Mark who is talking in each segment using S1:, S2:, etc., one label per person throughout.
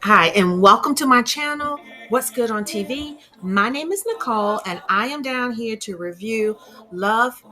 S1: Hi, and welcome to my channel, What's Good on TV. My name is Nicole, and I am down here to review Life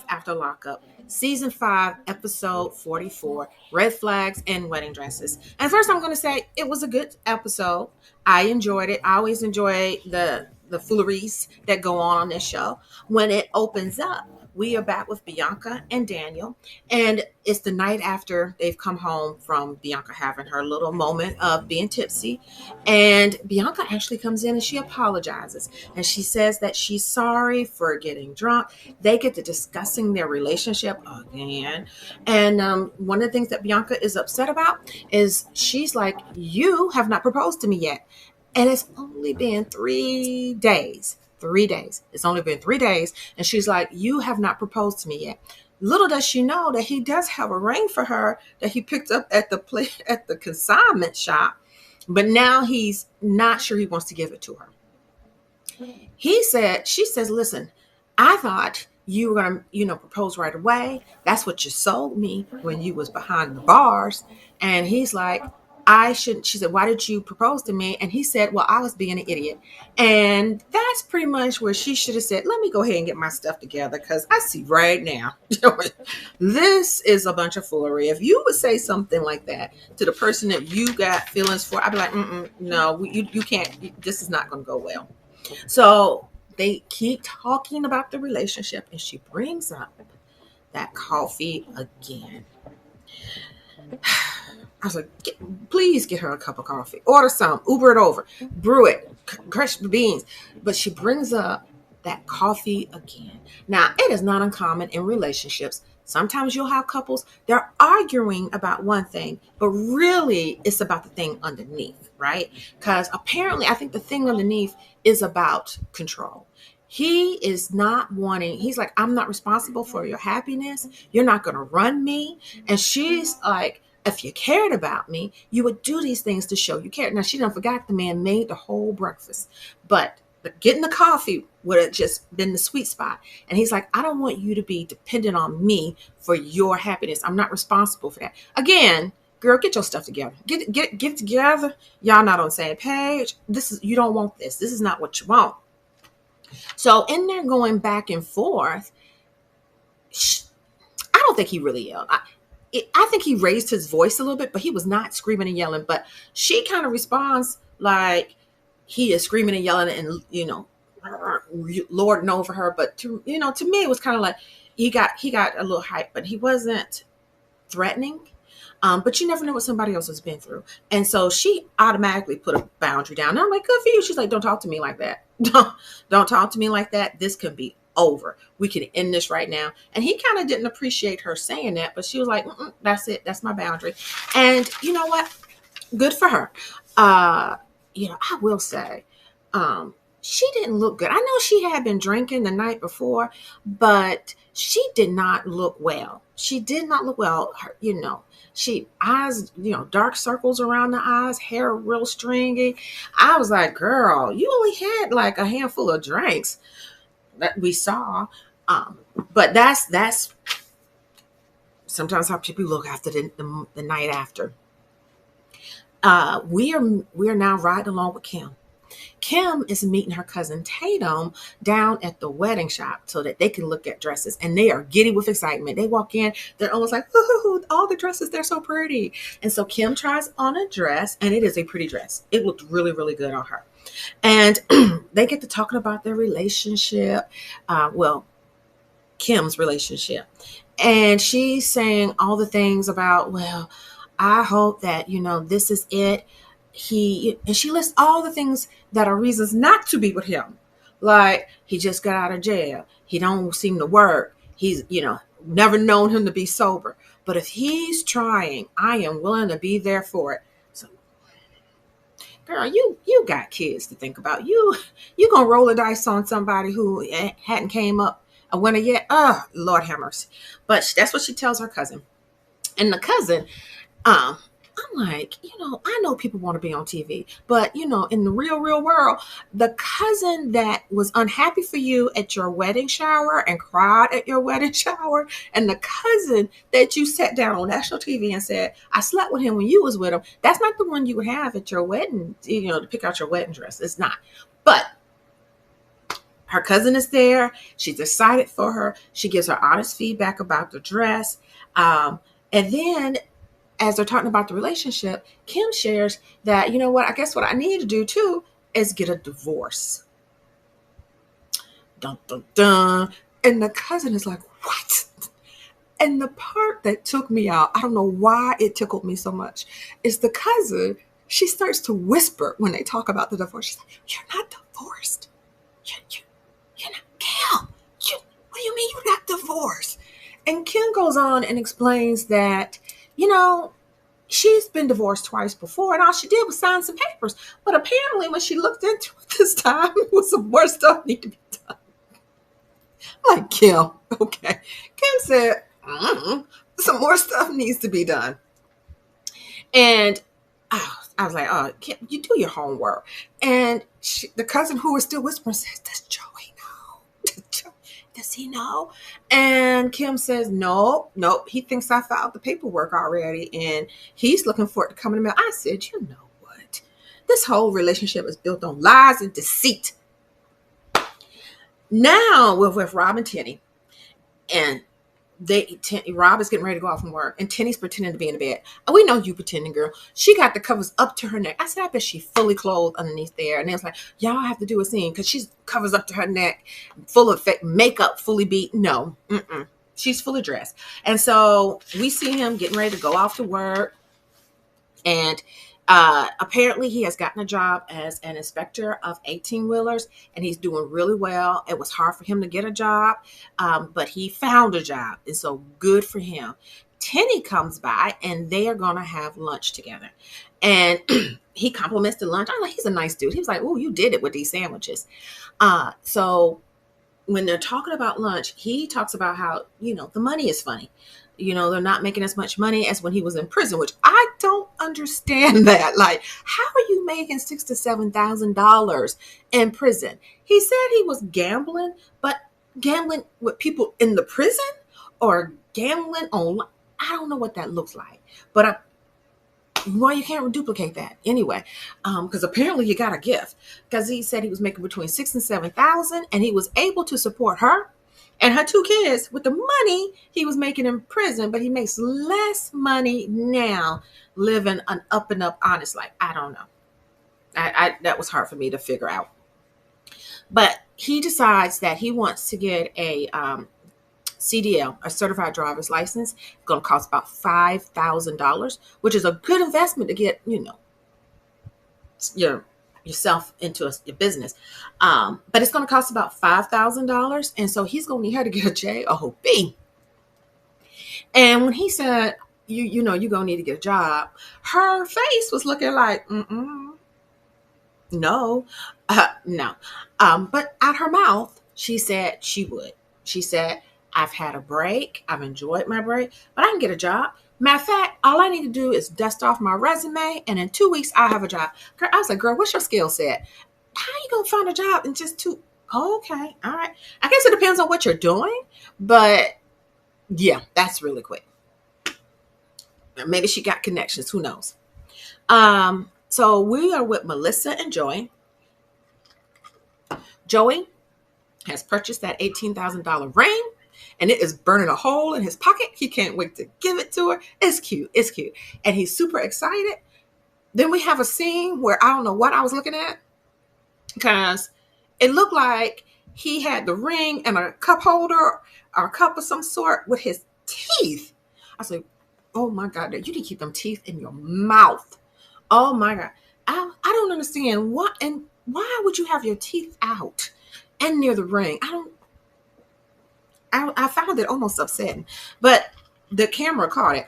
S1: After Lockup, Season 5, Episode 44, Red Flags and Wedding Dresses. And first, I'm going to say it was a good episode. I enjoyed it. I always enjoy the fooleries that go on this show. When it opens up, we are back with Bianca and Daniel, and it's the night after they've come home from Bianca having her little moment of being tipsy. And Bianca actually comes in and she apologizes. And she says that she's sorry for getting drunk. They get to discussing their relationship again. And one of the things that Bianca is upset about is she's like, "You have not proposed to me yet." And it's only been 3 days. 3 days. It's only been 3 days. And she's like, "You have not proposed to me yet." Little does she know that he does have a ring for her that he picked up at the consignment shop, but now he's not sure he wants to give it to her. She says, "Listen, I thought you were gonna, propose right away. That's what you sold me when you was behind the bars." And he's like, "I shouldn't." She said, "Why did you propose to me?" And he said, "Well, I was being an idiot." And that's pretty much where she should have said, "Let me go ahead and get my stuff together, because I see right now this is a bunch of foolery." If you would say something like that to the person that you got feelings for, I'd be like, "No, you can't. This is not going to go well." So they keep talking about the relationship, and she brings up that coffee again. I was like, "Please get her a cup of coffee. Order some, Uber it over, brew it, crush the beans." But she brings up that coffee again. Now, it is not uncommon in relationships. Sometimes you'll have couples, they're arguing about one thing, but really it's about the thing underneath, right? Because apparently, I think the thing underneath is about control. He is not wanting, he's like, "I'm not responsible for your happiness. You're not going to run me." And she's like, "If you cared about me, you would do these things to show you cared." Now, she done forgot the man made the whole breakfast, but getting the coffee would have just been the sweet spot. And he's like, "I don't want you to be dependent on me for your happiness. I'm not responsible for that." Again, girl, get your stuff together. Get it together. Y'all not on the same page. You don't want this. This is not what you want. So in there going back and forth, I don't think he really yelled. I think he raised his voice a little bit, but he was not screaming and yelling. But she kind of responds like he is screaming and yelling and, lording over her. But to me, it was kind of like he got a little hype, but he wasn't threatening. But you never know what somebody else has been through. And so she automatically put a boundary down. And I'm like, "Good for you." She's like, "Don't talk to me like that. Don't talk to me like that. This can be over. We can end this right now." And he kind of didn't appreciate her saying that, but she was like, "That's it. That's my boundary." And you know what? Good for her. Uh, I will say, she didn't look good. I know she had been drinking the night before, but she did not look well. She did not look well. She eyes, dark circles around the eyes, hair real stringy. I was like, "Girl, you only had like a handful of drinks that we saw." Um, but that's sometimes how people look after the night after. We are now riding along with Kim. Kim is meeting her cousin Tatum down at the wedding shop so that they can look at dresses, and they are giddy with excitement. They walk in, they're almost like, "Ooh, all the dresses, they're so pretty." And so Kim tries on a dress, and it is a pretty dress. It looked really, really good on her. And they get to talking about their relationship. Kim's relationship. And she's saying all the things about, "Well, I hope that, this is it." And she lists all the things that are reasons not to be with him. Like, he just got out of jail. He don't seem to work. He's, never known him to be sober. But if he's trying, I am willing to be there for it. So, girl, you got kids to think about. You gonna roll the dice on somebody who hadn't came up a winner yet? Oh, Lord have mercy. But that's what she tells her cousin. And the cousin, um, I'm like, I know people want to be on TV, but in the real world, the cousin that was unhappy for you at your wedding shower and cried at your wedding shower, and the cousin that you sat down on national TV and said, I slept with him when you was with him, that's not the one you would have at your wedding, to pick out your wedding dress. It's not. But her cousin is there. She's excited for her. She gives her honest feedback about the dress. And then as they're talking about the relationship, Kim shares that, you know what, I guess what I need to do too is get a divorce. Dun, dun, dun. And the cousin is like, what? And the part that took me out, I don't know why it tickled me so much, is the cousin, she starts to whisper when they talk about the divorce. She's like, you're not divorced. You're not, Kim. What do you mean you're not divorced? And Kim goes on and explains that, she's been divorced twice before, and all she did was sign some papers. But apparently, when she looked into it this time, it was some more stuff need to be done. I'm like, Kim, okay. Kim said, some more stuff needs to be done. And I was like, oh, Kim, you do your homework. And the cousin who was still whispering says, does Joey know? Does he know? And Kim says, no, he thinks I filed the paperwork already, and he's looking for it to come in the mail. I said, you know what? This whole relationship is built on lies and deceit. Now we're with Rob and Tenny, and Rob is getting ready to go off from work, and Tenny's pretending to be in the bed. And we know you pretending, girl. She got the covers up to her neck. I said, I bet she fully clothed underneath there. And it was like, y'all have to do a scene because she's covers up to her neck, full of fake makeup, fully beat. No, she's fully dressed. And so we see him getting ready to go off to work, and apparently he has gotten a job as an inspector of 18-wheelers, and he's doing really well. It was hard for him to get a job, but he found a job, and so good for him. Tenny comes by, and they are going to have lunch together, and he compliments the lunch. I'm like, he's a nice dude. He was like, oh, you did it with these sandwiches. So when they're talking about lunch, he talks about how, the money is funny. They're not making as much money as when he was in prison, which I don't understand that. Like, how are you making $6,000 to $7,000 in prison? He said he was gambling, but gambling with people in the prison or gambling online. I don't know what that looks like, but you can't duplicate that anyway, because apparently you got a gift. Because he said he was making between $6,000 and $7,000, and he was able to support her and her 2 kids with the money he was making in prison, but he makes less money now living an up and up honest life. I don't know. That was hard for me to figure out. But he decides that he wants to get a CDL, a certified driver's license. It's going to cost about $5,000, which is a good investment to get, yourself into your business. But it's going to cost about $5,000. And so he's going to need her to get a job. And when he said, you're going to need to get a job, her face was looking like, no. But out her mouth, she said she would. She said, I've had a break. I've enjoyed my break, but I can get a job. Matter of fact, all I need to do is dust off my resume, and in 2 weeks, I'll have a job. Girl, I was like, girl, what's your skill set? How are you going to find a job in just 2? Okay, all right. I guess it depends on what you're doing, but yeah, that's really quick. Maybe she got connections. Who knows? So we are with Melissa and Joey. Joey has purchased that $18,000 ring, and it is burning a hole in his pocket. He can't wait to give it to her. It's cute. And he's super excited. Then we have a scene where I don't know what I was looking at, because it looked like he had the ring and a cup holder or a cup of some sort with his teeth. I was like, oh my God, you need to keep them teeth in your mouth. Oh my God. I don't understand why would you have your teeth out and near the ring? I found it almost upsetting, but the camera caught it.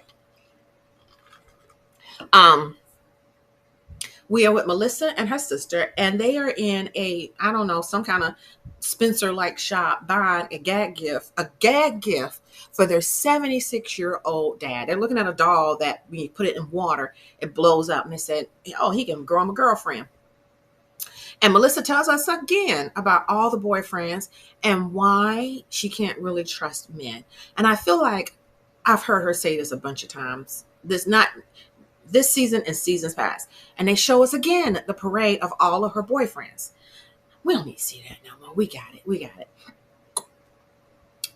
S1: We are with Melissa and her sister, and they are in a, I don't know, some kind of Spencer like shop buying a gag gift for their 76-year-old dad. They're looking at a doll that when you put it in water, it blows up. And they said, oh, he can grow him a girlfriend. And Melissa tells us again about all the boyfriends and why she can't really trust men. And I feel like I've heard her say this a bunch of times. Not this season and seasons past. And they show us again the parade of all of her boyfriends. We don't need to see that no more. We got it. We got it.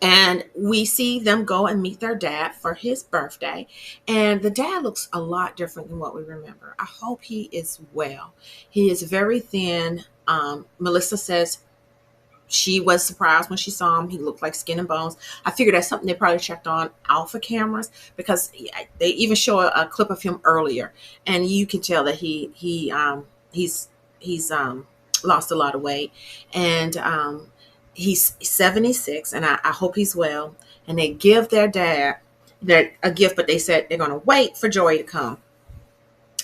S1: And we see them go and meet their dad for his birthday. And the dad looks a lot different than what we remember. I hope he is well. He is very thin. Melissa says she was surprised when she saw him. He looked like skin and bones. I figured that's something they probably checked on alpha cameras, because they even show a clip of him earlier, and you can tell that he's lost a lot of weight, and he's 76, and I hope he's well. And they give their dad a gift, but they said they're going to wait for Joey to come.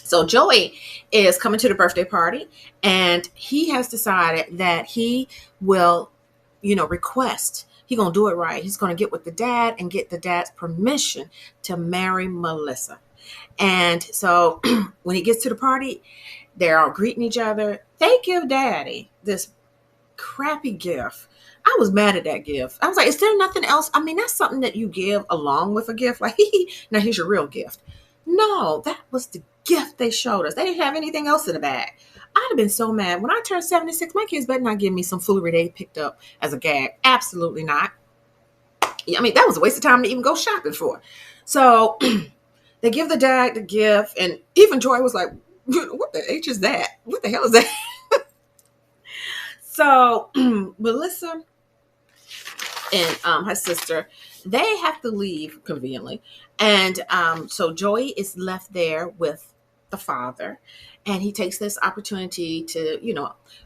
S1: So Joey is coming to the birthday party, and he has decided that he will, request. He's going to do it right. He's going to get with the dad and get the dad's permission to marry Melissa. And so when he gets to the party, they're all greeting each other. They give Daddy this crappy gift. I was mad at that gift. I was like, is there nothing else? I mean, that's something that you give along with a gift. Like, now here's your real gift. No, that was the gift they showed us. They didn't have anything else in the bag. I'd have been so mad. When I turned 76, my kids better not give me some foolery they picked up as a gag. Absolutely not. I mean, that was a waste of time to even go shopping for. So they give the dad the gift, and even Joy was like, what the H is that? What the hell is that? So Melissa and her sister, they have to leave conveniently. And so Joey is left there with the father, and he takes this opportunity to,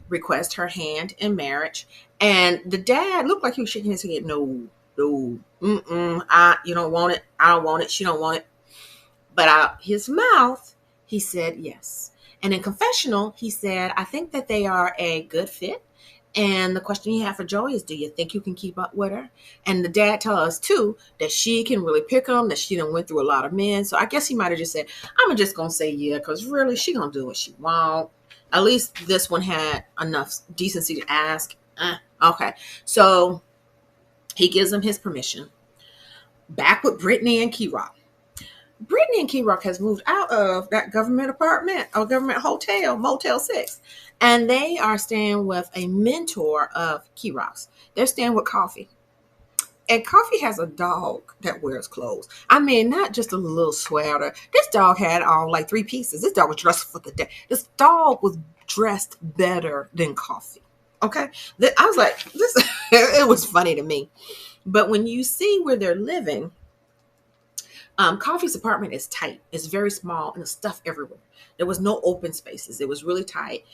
S1: request her hand in marriage. And the dad looked like he was shaking his head. No, you don't want it. I don't want it. She don't want it. But out his mouth, he said yes. And in confessional, he said, I think that they are a good fit. And the question he had for Joey is, do you think you can keep up with her? And the dad told us, too, that she can really pick him, that she done went through a lot of men. So I guess he might have just said, I'm just going to say yeah, because really, she going to do what she want. At least this one had enough decency to ask. Okay. So he gives him his permission. Back with Brittany and Key-Rock. Brittany and Key-Rock has moved out of that government apartment or government hotel, Motel 6. And they are staying with a mentor of Key-Rock's. They're staying with Coffee. And Coffee has a dog that wears clothes. I mean, not just a little sweater. This dog had on like 3 pieces. This dog was dressed for the day. This dog was dressed better than Coffee. Okay? I was like, this. It was funny to me. But when you see where they're living, Coffee's apartment is tight. It's very small, and there's stuff everywhere. There was no open spaces. It was really tight.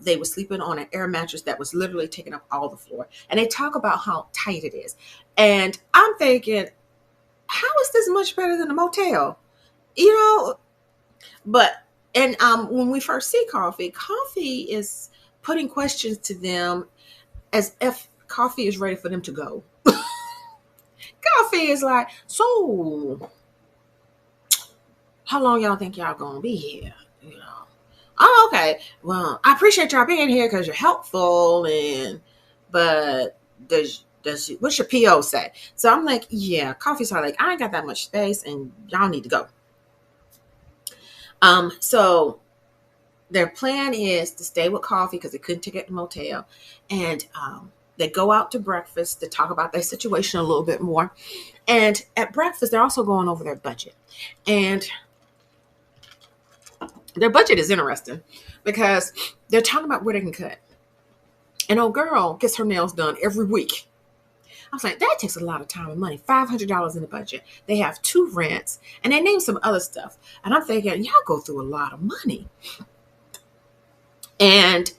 S1: They were sleeping on an air mattress that was literally taking up all the floor. And they talk about how tight it is. And I'm thinking, how is this much better than a motel? But when we first see Coffee is putting questions to them as if Coffee is ready for them to go. Coffee is like, so how long y'all think y'all gonna be here? Oh, okay. Well, I appreciate y'all being here because you're helpful, but what's your PO say? So I'm like, yeah, Coffee's like, I ain't got that much space, and y'all need to go. So their plan is to stay with Coffee because they couldn't take it to the motel, and they go out to breakfast to talk about their situation a little bit more. And at breakfast, they're also going over their budget. And their budget is interesting because they're talking about where they can cut. An old girl gets her nails done every week. I was like, that takes a lot of time and money. $500 in the budget. They have 2 rents, and they name some other stuff. And I'm thinking, y'all go through a lot of money. And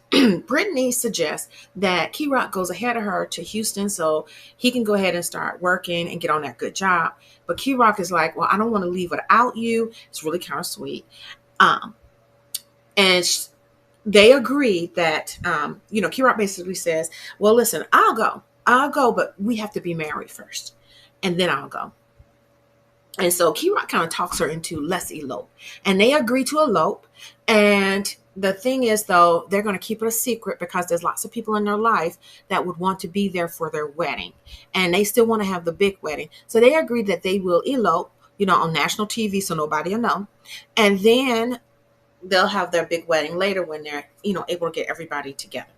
S1: Brittany suggests that Key-Rock goes ahead of her to Houston so he can go ahead and start working and get on that good job. But Key-Rock is like, well, I don't want to leave without you. It's really kind of sweet. And they agree that, Key basically says, well, listen, I'll go, but we have to be married first, and then I'll go. And so Key kind of talks her into, let's elope. And they agree to elope. And the thing is, though, they're going to keep it a secret because there's lots of people in their life that would want to be there for their wedding. And they still want to have the big wedding. So they agree that they will elope, on national TV so nobody will know. And then they'll have their big wedding later when they're, able to get everybody together.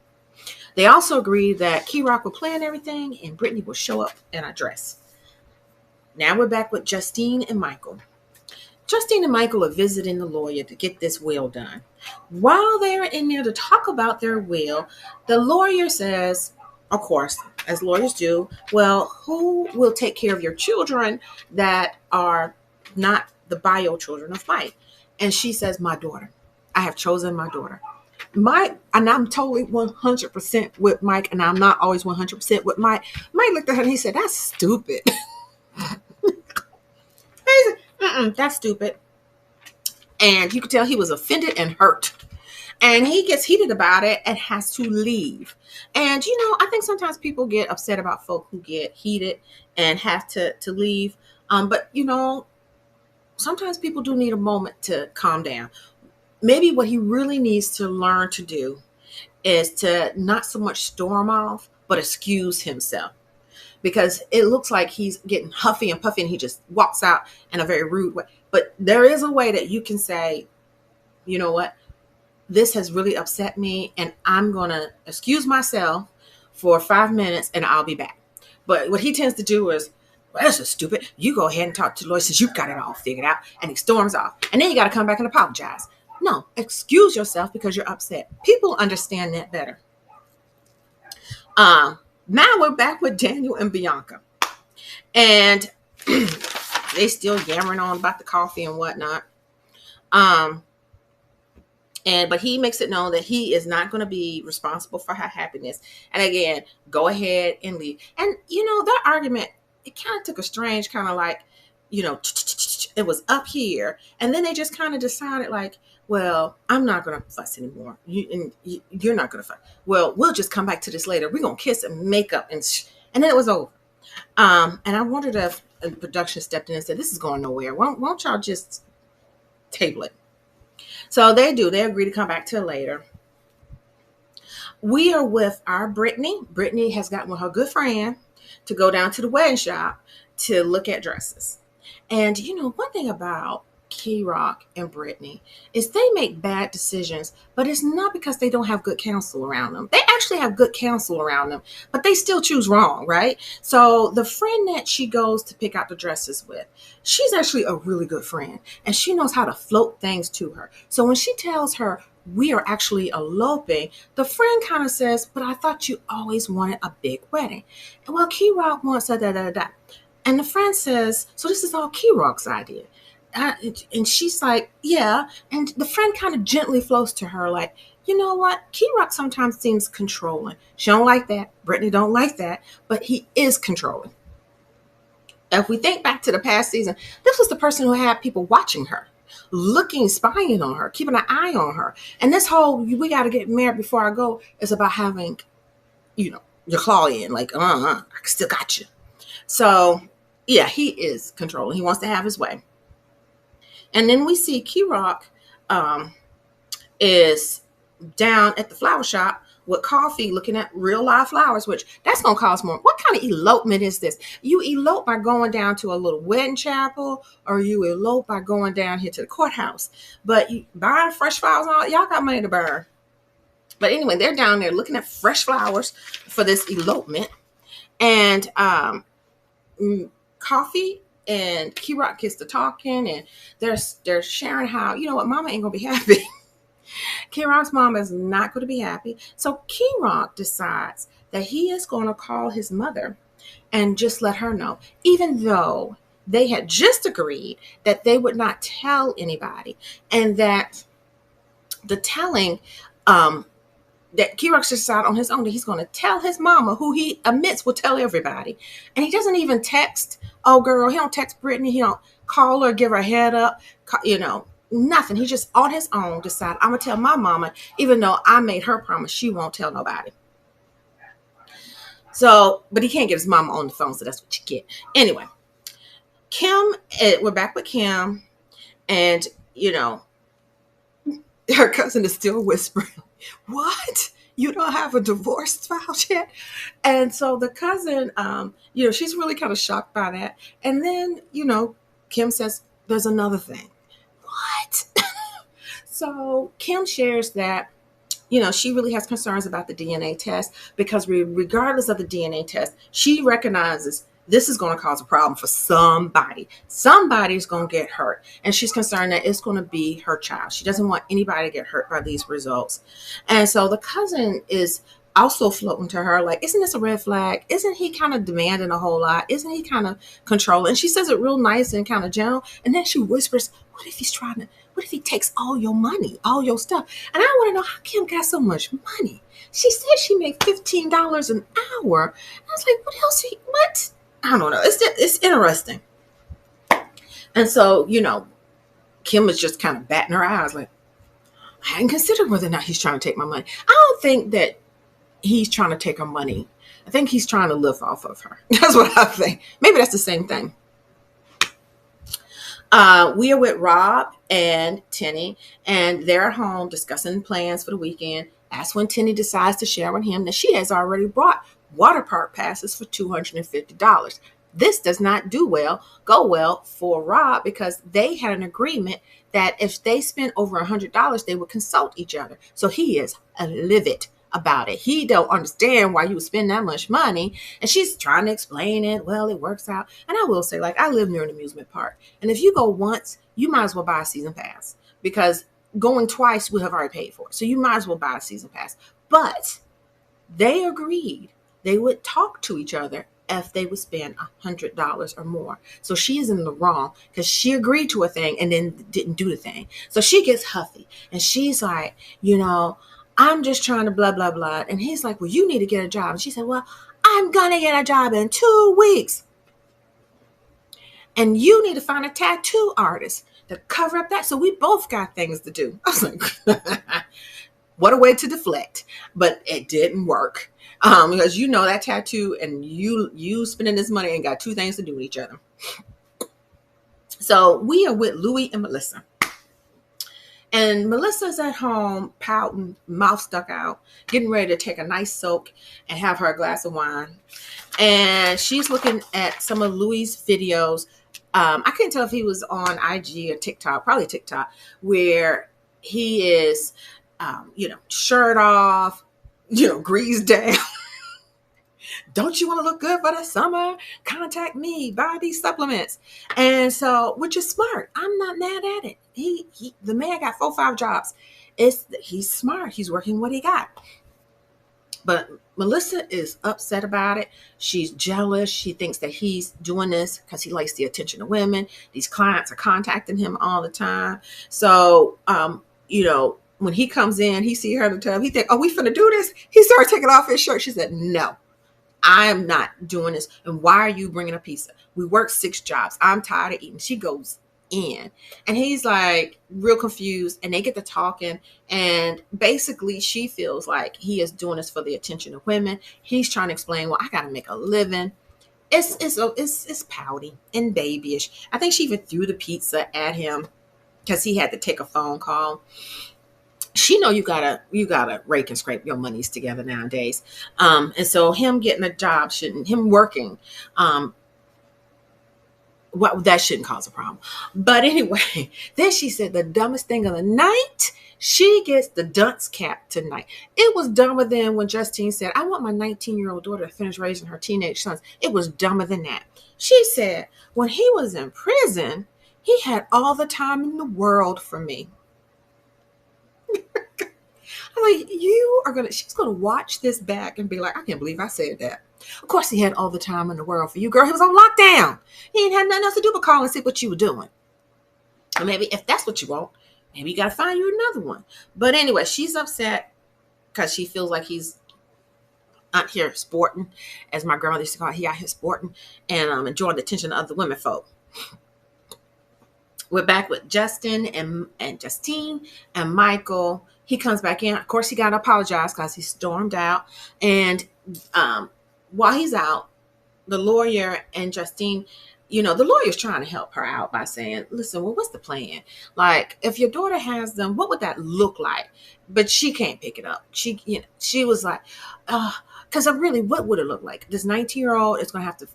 S1: They also agree that Key will plan everything and Brittany will show up in a dress. Now we're back with Justine and Michael. Justine and Michael are visiting the lawyer to get this will done. While they're in there to talk about their will, the lawyer says, of course, as lawyers do, well, who will take care of your children that are not the bio children of Mike? And she says, my daughter. I have chosen my daughter. And I'm totally 100% with Mike, and I'm not always 100% with Mike. Mike looked at her and he said, that's stupid. That's stupid. And you could tell he was offended and hurt. And he gets heated about it and has to leave. And, I think sometimes people get upset about folk who get heated and have to leave. But, sometimes people do need a moment to calm down. Maybe what he really needs to learn to do is to not so much storm off, but excuse himself. Because it looks like he's getting huffy and puffy and he just walks out in a very rude way. But there is a way that you can say, you know what, this has really upset me and I'm going to excuse myself for 5 minutes and I'll be back. But what he tends to do is, well, that's just stupid. You go ahead and talk to the lawyer since you've got it all figured out. And he storms off. And then you got to come back and apologize. No, excuse yourself because you're upset. People understand that better. Now we're back with Daniel and Bianca. And they still yammering on about the coffee and whatnot. But he makes it known that he is not going to be responsible for her happiness. And again, go ahead and leave. And, that argument, it kind of took a strange kind of like, it was up here. And then they just kind of decided like, well, I'm not going to fuss anymore. You're not going to fuss. Well, we'll just come back to this later. We're going to kiss and make up. And then it was over. And I wondered if the production stepped in and said, this is going nowhere. Won't y'all just table it? So they do. They agree to come back to it later. We are with our Brittany. Brittany has gotten with her good friend to go down to the wedding shop to look at dresses. And, one thing about Key and Brittany is they make bad decisions, but it's not because they don't have good counsel around them. They actually have good counsel around them, but they still choose wrong, right? So the friend that she goes to pick out the dresses with, she's actually a really good friend, and she knows how to float things to her. So when she tells her, we are actually eloping, the friend kind of says, but I thought you always wanted a big wedding. And well, Key wants a da-da-da-da. And the friend says, so this is all Key idea. And she's like, yeah. And the friend kind of gently floats to her like, you know what? Key sometimes seems controlling. She don't like that. Brittany don't like that. But he is controlling. If we think back to the past season, this was the person who had people watching her, looking, spying on her, keeping an eye on her. And this whole, we got to get married before I go, is about having, your claw in. Like, I still got you. So, yeah, he is controlling. He wants to have his way. And then we see Key is down at the flower shop with coffee looking at real live flowers, which that's going to cost more. What kind of elopement is this? You elope by going down to a little wedding chapel, or you elope by going down here to the courthouse. But you buying fresh flowers, y'all got money to burn. But anyway, they're down there looking at fresh flowers for this elopement. And Coffee and Key gets to talking, and they're sharing how, mama ain't gonna be happy. Key mom is not going to be happy. So Key decides that he is going to call his mother and just let her know, even though they had just agreed that they would not tell anybody, and that the telling, that Key just decided on his own that he's going to tell his mama, who he admits will tell everybody. And he doesn't even text, oh girl, he don't text Brittany, he don't call her, give her a head up, nothing. He just on his own decided, I'm going to tell my mama, even though I made her promise she won't tell nobody. So, but he can't get his mama on the phone, so that's what you get. Anyway, we're back with Kim, and, her cousin is still whispering, what? You don't have a divorce filed yet? And so the cousin, she's really kind of shocked by that. And then, Kim says, there's another thing. What? So Kim shares that, she really has concerns about the DNA test because regardless of the DNA test, she recognizes this is going to cause a problem for somebody. Somebody's going to get hurt. And she's concerned that it's going to be her child. She doesn't want anybody to get hurt by these results. And so the cousin is also floating to her like, isn't this a red flag? Isn't he kind of demanding a whole lot? Isn't he kind of controlling? And she says it real nice and kind of gentle. And then she whispers, what if he takes all your money, all your stuff? And I want to know how Kim got so much money. She said she made $15 an hour. I was like, what? I don't know. It's interesting. And so, Kim was just kind of batting her eyes like, I hadn't considered whether or not he's trying to take my money. I don't think that he's trying to take her money. I think he's trying to live off of her. That's what I think. Maybe that's the same thing. We are with Rob and Tenny, and they're at home discussing plans for the weekend. That's when Tenny decides to share with him that she has already bought water park passes for $250. This does not go well for Rob because they had an agreement that if they spent over $100, they would consult each other. So he is livid about it. He don't understand why you would spend that much money. And she's trying to explain it. Well, it works out. And I will say, like, I live near an amusement park. And if you go once, you might as well buy a season pass because going twice, we have already paid for it. So you might as well buy a season pass. But they agreed they would talk to each other if they would spend $100 or more. So she is in the wrong because she agreed to a thing and then didn't do the thing. So she gets huffy and she's like, I'm just trying to blah, blah, blah. And he's like, well, you need to get a job. And she said, well, I'm going to get a job in 2 weeks. And you need to find a tattoo artist to cover up that. So we both got things to do. I was like, what a way to deflect. But it didn't work. Because that tattoo and you spending this money ain't got two things to do with each other. So we are with Louie and Melissa. And Melissa's at home, pouting, mouth stuck out, getting ready to take a nice soak and have her a glass of wine. And she's looking at some of Louie's videos. I couldn't tell if he was on IG or TikTok, probably TikTok, where he is, shirt off, greased down. Don't you want to look good for the summer? Contact me, buy these supplements. And so, which is smart. I'm not mad at it. The man got 4 or 5 jobs. He's smart. He's working what he got. But Melissa is upset about it. She's jealous. She thinks that he's doing this because he likes the attention of women. These clients are contacting him all the time. So, when he comes in, he see her in the tub. He think, oh, we finna do this? He started taking off his shirt. She said, no. I am not doing this. And why are you bringing a pizza? We work 6 jobs. I'm tired of eating. She goes in and he's like real confused and they get to talking. And basically she feels like he is doing this for the attention of women. He's trying to explain, well, I got to make a living. It's pouty and babyish. I think she even threw the pizza at him because he had to take a phone call. She know you gotta rake and scrape your monies together nowadays. And so him getting a job him working, that shouldn't cause a problem. But anyway, then she said the dumbest thing of the night, she gets the dunce cap tonight. It was dumber than when Justine said, I want my 19-year-old daughter to finish raising her teenage sons. It was dumber than that. She said, when he was in prison, he had all the time in the world for me. I'm like, she's gonna watch this back and be like, I can't believe I said that. Of course he had all the time in the world for you, girl. He was on lockdown. He ain't had nothing else to do but call and see what you were doing. Or maybe if that's what you want, maybe you gotta find you another one. But anyway, she's upset because she feels like he's out here sporting, as my grandmother used to call it. He out here sporting and enjoying the attention of other women folk. We're back with Justin and Justine and Michael. He comes back in. Of course, he got to apologize because he stormed out. And while he's out, the lawyer and Justine, the lawyer's trying to help her out by saying, listen, well, what's the plan? Like, if your daughter has them, what would that look like? But she can't pick it up. She was like, because really, what would it look like? This 19-year-old is going to have to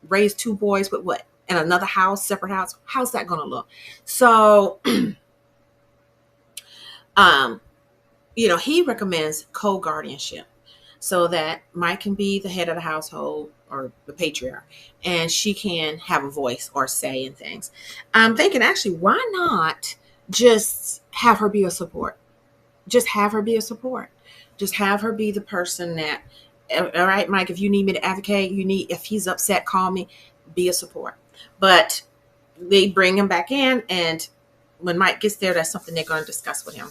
S1: raise two boys, but what? In another house, separate house? How's that going to look? So, um, he recommends co-guardianship so that Mike can be the head of the household or the patriarch, and she can have a voice or say in things. I'm thinking, actually, why not just have her be a support? Just have her be a support. Just have her be the person that, all right, Mike, if you need me to advocate, if he's upset, call me, be a support. But they bring him back in, and when Mike gets there, that's something they're going to discuss with him.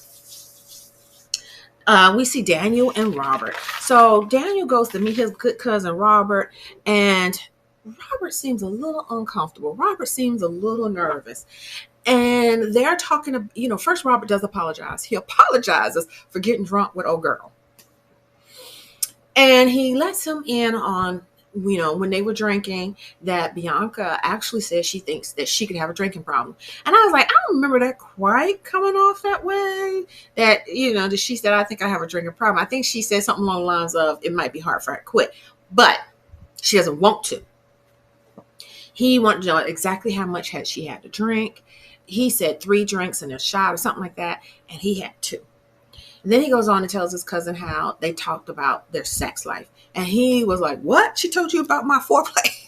S1: We see Daniel and Robert. So Daniel goes to meet his good cousin Robert, and Robert seems a little uncomfortable. Robert seems a little nervous. And they're talking, first Robert does apologize. He apologizes for getting drunk with old girl. And he lets him in on, when they were drinking, that Bianca actually says she thinks that she could have a drinking problem. And I was like, I don't remember that quite coming off that way. That, that she said, I think I have a drinking problem. I think she said something along the lines of, it might be hard for her to quit. But she doesn't want to. He wanted to know exactly how much she had to drink. He said 3 drinks and a shot or something like that. And he had 2. And then he goes on and tells his cousin how they talked about their sex life. And he was like, what? She told you about my foreplay?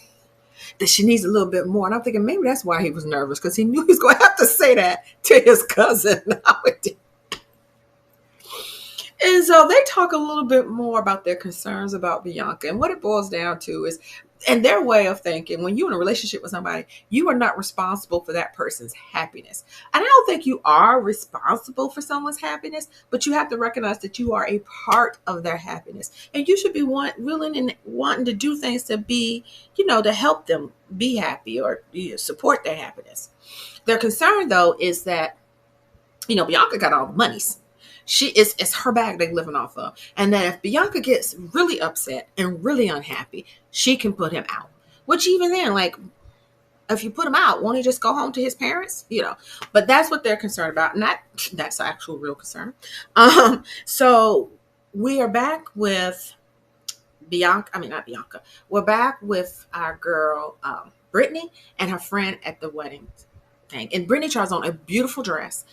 S1: That she needs a little bit more. And I'm thinking maybe that's why he was nervous, because he knew he was going to have to say that to his cousin. And so they talk a little bit more about their concerns about Bianca. And what it boils down to is, and their way of thinking, when you're in a relationship with somebody, you are not responsible for that person's happiness. And I don't think you are responsible for someone's happiness, but you have to recognize that you are a part of their happiness. And you should be willing and wanting to do things to be, to help them be happy or support their happiness. Their concern, though, is that, Bianca got all the monies. It's her bag they're living off of. And that if Bianca gets really upset and really unhappy, she can put him out. Which even then, like, if you put him out, won't he just go home to his parents? But that's what they're concerned about. And that's actual real concern. So we are back with not Bianca. We're back with our girl, Brittany, and her friend at the wedding thing. And Brittany tries on a beautiful dress.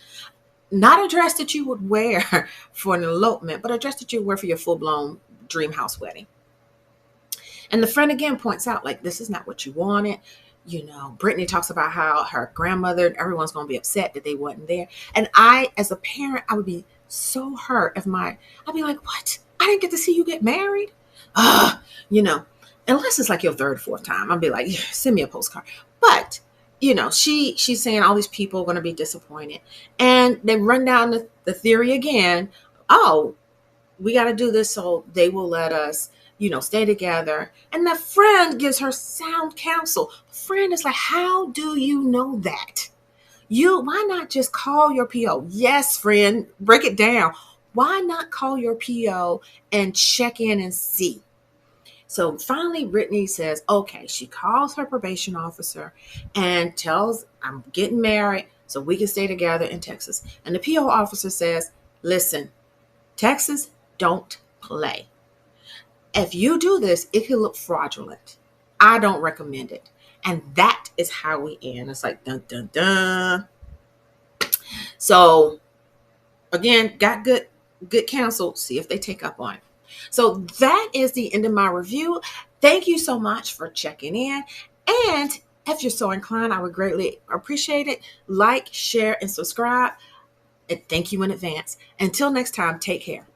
S1: Not a dress that you would wear for an elopement, but a dress that you would wear for your full-blown dream house wedding. And the friend again points out, like, this is not what you wanted. Brittany talks about how her grandmother, everyone's going to be upset that they wasn't there. And I, as a parent, I would be so hurt I'd be like, what? I didn't get to see you get married? Unless it's like your 3rd, 4th time, I'd be like, yeah, send me a postcard. But she's saying all these people are going to be disappointed. And they run down the theory again. Oh, we got to do this so they will let us, stay together. And the friend gives her sound counsel. The friend is like, how do you know that? Why not just call your PO? Yes, friend, break it down. Why not call your PO and check in and see? So finally, Brittany says, okay, she calls her probation officer and tells, I'm getting married so we can stay together in Texas. And the PO officer says, listen, Texas, don't play. If you do this, it can look fraudulent. I don't recommend it. And that is how we end. It's like, dun, dun, dun. So again, got good counsel. See if they take up on it. So that is the end of my review. Thank you so much for checking in. And if you're so inclined, I would greatly appreciate it. Like, share, and subscribe. And thank you in advance. Until next time, take care.